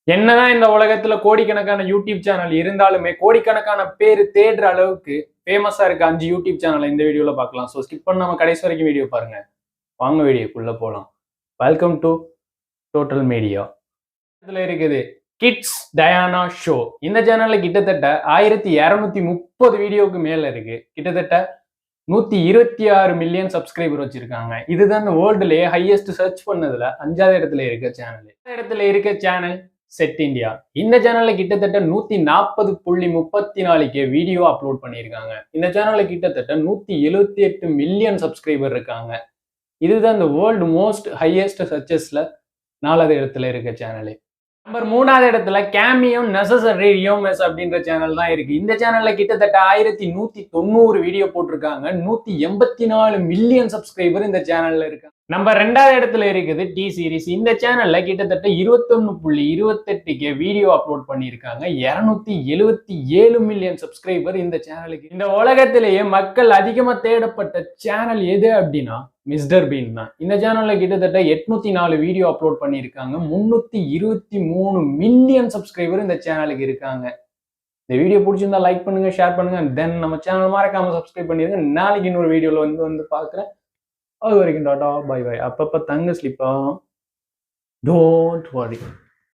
என்னதான் இந்த உலகத்துல கோடிக்கணக்கான யூடியூப் சேனல் இருந்தாலுமே கோடிக்கணக்கான பேர் தேடுற அளவுக்கு ஃபேமஸா இருக்க 5 யூடியூப் சேனலை இந்த வீடியோல பார்க்கலாம். ஸோ ஸ்கிப் பண்ணாம கடைசி வரைக்கும் வீடியோ பாருங்க. வாங்க வீடியோக்குள்ள போலாம். Welcome to total media. இதுல இருக்குது கிட்ஸ் டயானா ஷோ. இந்த சேனல்ல கிட்டத்தட்ட 1230 வீடியோவுக்கு மேல இருக்கு. கிட்டத்தட்ட 126 மில்லியன் சப்ஸ்கிரைபர் வச்சிருக்காங்க. இதுதான் இந்த வேர்ல்டுலயே ஹையஸ்ட் சர்ச் பண்ணதுல 5வது இடத்துல இருக்க சேனல். இடத்துல இருக்க சேனல் செட் இந்தியா. இந்த சேனல்ல கிட்டத்தட்ட 140.34K வீடியோ அப்லோட் பண்ணியிருக்காங்க. இந்த சேனல்ல கிட்டத்தட்ட 178 மில்லியன் சப்ஸ்கிரைபர் இருக்காங்க. இதுதான் இந்த வேர்ல்டு மோஸ்ட் ஹையஸ்ட் சர்ச்சஸ்ல 4வது இடத்துல இருக்க சேனல். நம்பர் 3வது இடத்துல கேமியம் நெசசரி ரியோமெஸ் அப்படின்ற சேனல் தான் இருக்கு. இந்த சேனல்ல கிட்டத்தட்ட 1190 வீடியோ போட்டிருக்காங்க. 184 மில்லியன் சப்ஸ்கிரைபர் இந்த சேனல்ல இருக்காங்க. நம்பர் 2வது இடத்துல இருக்குது டி சீரிஸ். இந்த சேனல்ல கிட்டத்தட்ட 21.28K வீடியோ அப்லோட் பண்ணியிருக்காங்க. 277 மில்லியன் சப்ஸ்கிரைபர் இந்த சேனலுக்கு. இந்த உலகத்திலேயே மக்கள் அதிகமா தேடப்பட்ட சேனல் எது அப்படின்னா மிஸ்டர் பீன் தான். இந்த சேனல்ல கிட்டத்தட்ட 804 வீடியோ அப்லோட் பண்ணியிருக்காங்க. 323 மில்லியன் சப்ஸ்கிரைபர் இந்த சேனலுக்கு இருக்காங்க. இந்த வீடியோ பிடிச்சிருந்தா லைக் பண்ணுங்க, ஷேர் பண்ணுங்க. தென் நம்ம சேனல் மறக்காம சப்ஸ்கிரைப் பண்ணிருங்க. நாளைக்கு இன்னொரு வீடியோல வந்து பார்க்குறேன். அது வரைக்கும் டாடா பை பை. அப்பப்போ தங்க ஸ்லிப்பா, டோன்ட் வரி.